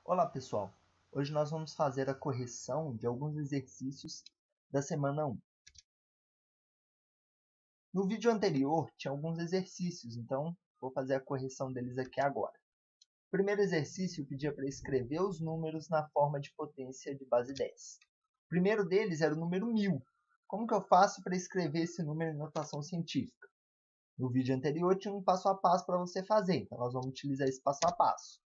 Olá pessoal, hoje nós vamos fazer a correção de alguns exercícios da semana 1. No vídeo anterior tinha alguns exercícios, então vou fazer a correção deles aqui agora. O primeiro exercício pedia para escrever os números na forma de potência de base 10. O primeiro deles era o número 1000. Como que eu faço para escrever esse número em notação científica? No vídeo anterior tinha um passo a passo para você fazer, então nós vamos utilizar esse passo a passo.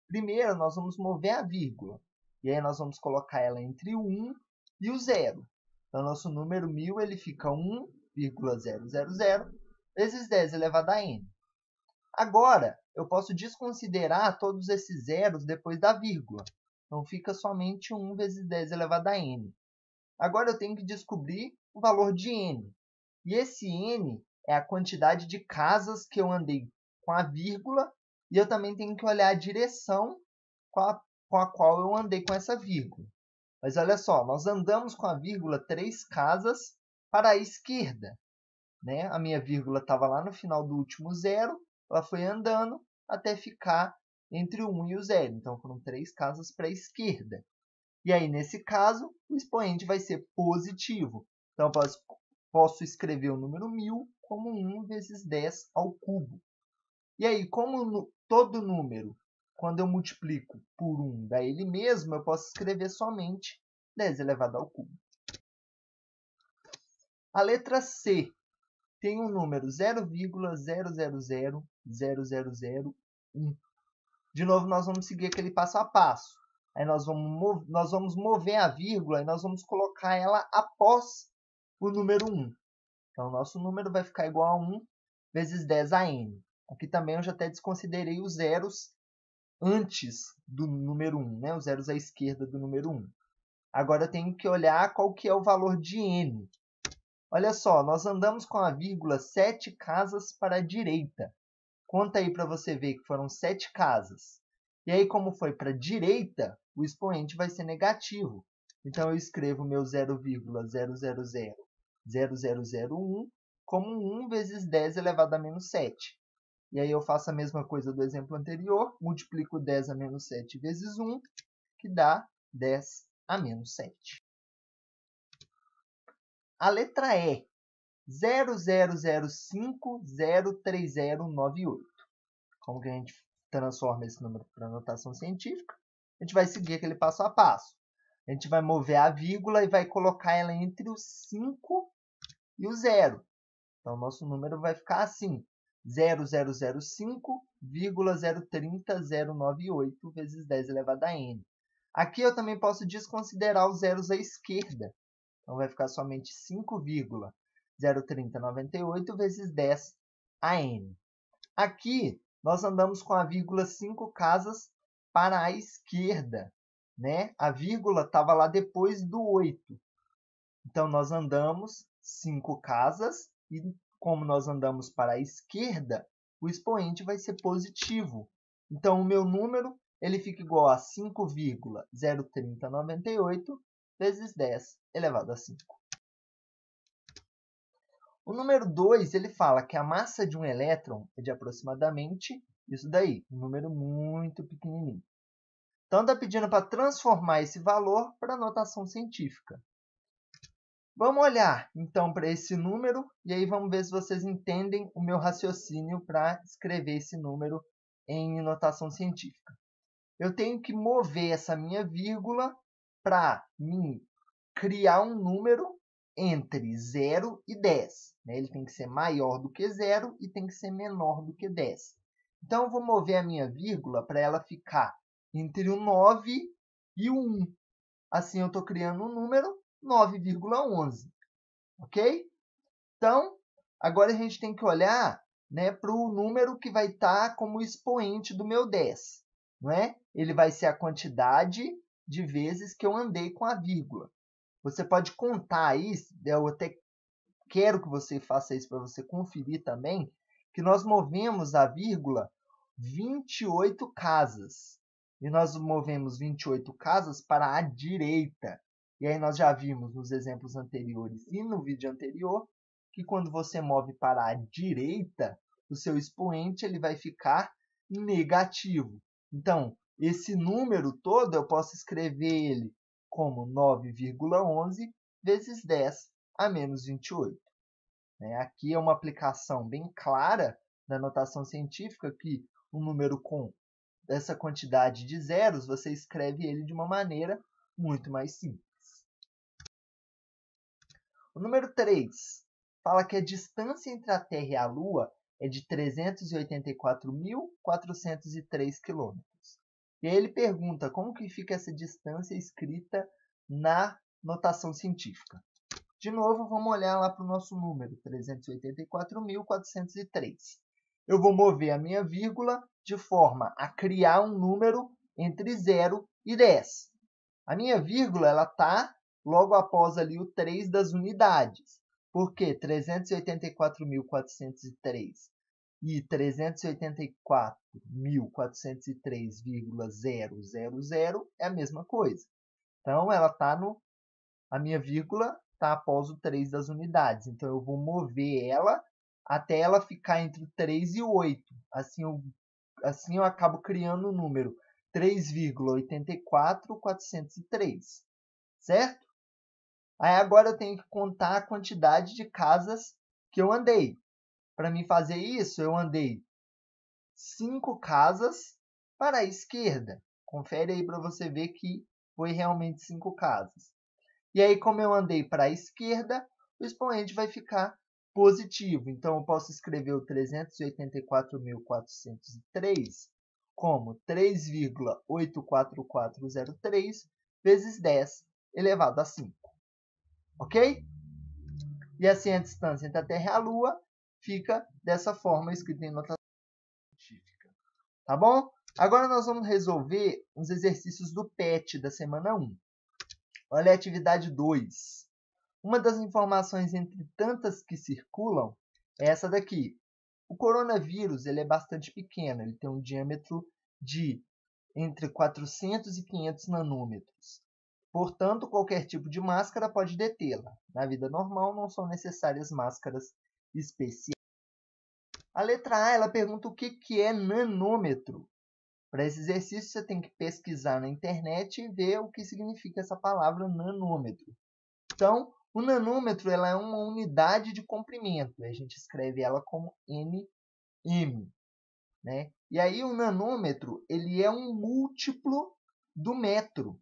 Primeiro, nós vamos mover a vírgula. E aí nós vamos colocar ela entre o 1 e o 0. Então, nosso número 1000 ele fica 1,000 vezes 10 elevado a n. Agora, eu posso desconsiderar todos esses zeros depois da vírgula. Então, fica somente 1 vezes 10 elevado a n. Agora, eu tenho que descobrir o valor de n. E esse n é a quantidade de casas que eu andei com a vírgula. E eu também tenho que olhar a direção com a qual eu andei com essa vírgula. Mas olha só, nós andamos com a vírgula 3 casas para a esquerda. Né? A minha vírgula estava lá no final do último zero, ela foi andando até ficar entre o 1 e o 0. Então, foram 3 casas para a esquerda. E aí, nesse caso, o expoente vai ser positivo. Então, eu posso escrever o número 1000 como 1 vezes 10 ao cubo. E aí, como todo número, quando eu multiplico por 1 dá ele mesmo, eu posso escrever somente 10 elevado ao cubo. A letra C tem um número 0,000001. De novo, nós vamos seguir aquele passo a passo. Aí nós vamos mover a vírgula e nós vamos colocar ela após o número 1. Então, o nosso número vai ficar igual a 1 vezes 10 a n. Aqui também eu já até desconsiderei os zeros antes do número 1, né? Os zeros à esquerda do número 1. Agora eu tenho que olhar qual que é o valor de n. Olha só, nós andamos com a vírgula 7 casas para a direita. Conta aí para você ver que foram 7 casas. E aí, como foi para a direita, o expoente vai ser negativo. Então, eu escrevo meu 0,0000001 como 1 vezes 10 elevado a menos 7. E aí eu faço a mesma coisa do exemplo anterior, multiplico 10 a menos 7 vezes 1, que dá 10 a menos 7. A letra E, 0005,03098. Como que a gente transforma esse número para notação científica? A gente vai seguir aquele passo a passo. A gente vai mover a vírgula e vai colocar ela entre o 5 e o 0. Então, o nosso número vai ficar assim. 0005,030098 vezes 10 elevado a n. Aqui eu também posso desconsiderar os zeros à esquerda. Então, vai ficar somente 5,03098 vezes 10 a n. Aqui, nós andamos com a vírgula 5 casas para a esquerda. Né? A vírgula estava lá depois do 8. Então, nós andamos 5 casas e como nós andamos para a esquerda, o expoente vai ser positivo. Então, o meu número ele fica igual a 5,03098 vezes 10 elevado a 5. O número 2 ele fala que a massa de um elétron é de aproximadamente isso daí, um número muito pequenininho. Então, está pedindo para transformar esse valor para a notação científica. Vamos olhar, então, para esse número e aí vamos ver se vocês entendem o meu raciocínio para escrever esse número em notação científica. Eu tenho que mover essa minha vírgula para criar um número entre 0 e 10. Né? Ele tem que ser maior do que 0 e tem que ser menor do que 10. Então, eu vou mover a minha vírgula para ela ficar entre o 9 e o 1. Assim, eu estou criando um número 9,11. Ok? Então, agora a gente tem que olhar, né, para o número que vai estar como expoente do meu 10. Não é? Ele vai ser a quantidade de vezes que eu andei com a vírgula. Você pode contar aí, eu até quero que você faça isso para você conferir também, que nós movemos a vírgula 28 casas. E nós movemos 28 casas para a direita. E aí nós já vimos nos exemplos anteriores e no vídeo anterior que quando você move para a direita, o seu expoente ele vai ficar negativo. Então, esse número todo eu posso escrever ele como 9,11 vezes 10 a menos 28. Aqui é uma aplicação bem clara da notação científica que um número com essa quantidade de zeros, você escreve ele de uma maneira muito mais simples. O número 3 fala que a distância entre a Terra e a Lua é de 384.403 km. E aí ele pergunta como que fica essa distância escrita na notação científica. De novo, vamos olhar lá para o nosso número, 384.403. Eu vou mover a minha vírgula de forma a criar um número entre 0 e 10. A minha vírgula está logo após ali o 3 das unidades. Por quê? 384.403 e 384.403,000 é a mesma coisa. Então, a minha vírgula está após o 3 das unidades. Então, eu vou mover ela até ela ficar entre o 3 e o 8. Assim eu acabo criando o número 3,84403. Certo? Aí agora eu tenho que contar a quantidade de casas que eu andei. Para mim fazer isso, eu andei 5 casas para a esquerda. Confere aí para você ver que foi realmente 5 casas. E aí, como eu andei para a esquerda, o expoente vai ficar positivo. Então, eu posso escrever o 384.403 como 3,84403 vezes 10 elevado a 5. Ok? E assim a distância entre a Terra e a Lua fica dessa forma escrita em notação científica. Tá bom? Agora nós vamos resolver os exercícios do PET da semana 1. Olha a atividade 2. Uma das informações entre tantas que circulam é essa daqui. O coronavírus ele é bastante pequeno, ele tem um diâmetro de entre 400 e 500 nanômetros. Portanto, qualquer tipo de máscara pode detê-la. Na vida normal, não são necessárias máscaras especiais. A letra A ela pergunta o que é nanômetro. Para esse exercício, você tem que pesquisar na internet e ver o que significa essa palavra nanômetro. Então, o nanômetro ela é uma unidade de comprimento. A gente escreve ela como nm. E aí, o nanômetro ele é um múltiplo do metro.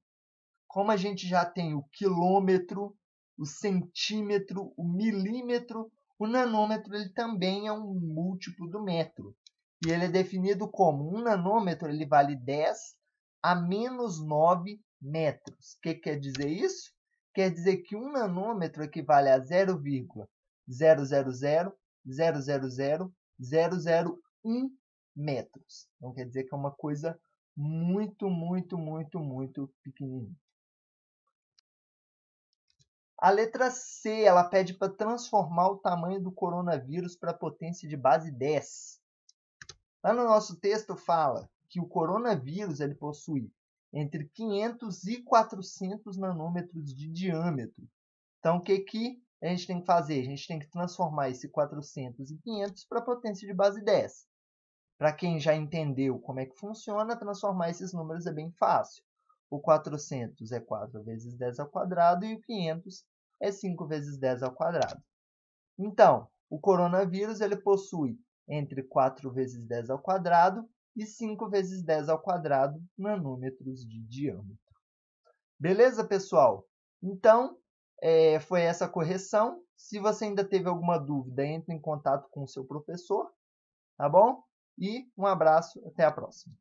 Como a gente já tem o quilômetro, o centímetro, o milímetro, o nanômetro ele também é um múltiplo do metro. E ele é definido como um nanômetro ele vale 10 a menos 9 metros. O que quer dizer isso? Quer dizer que um nanômetro equivale a 0,000000001 metros. Então, quer dizer que é uma coisa muito, muito, muito, muito pequenininha. A letra C, ela pede para transformar o tamanho do coronavírus para a potência de base 10. Lá no nosso texto fala que o coronavírus ele possui entre 500 e 400 nanômetros de diâmetro. Então, o que a gente tem que fazer? A gente tem que transformar esse 400 e 500 para a potência de base 10. Para quem já entendeu como é que funciona, transformar esses números é bem fácil. O 400 é 4 vezes 10 ao quadrado e o 500 é 5 vezes 10 ao quadrado. Então, o coronavírus ele possui entre 4 vezes 10 ao quadrado e 5 vezes 10 ao quadrado nanômetros de diâmetro. Beleza, pessoal? Então, foi essa correção. Se você ainda teve alguma dúvida, entre em contato com o seu professor, tá bom? E um abraço, até a próxima.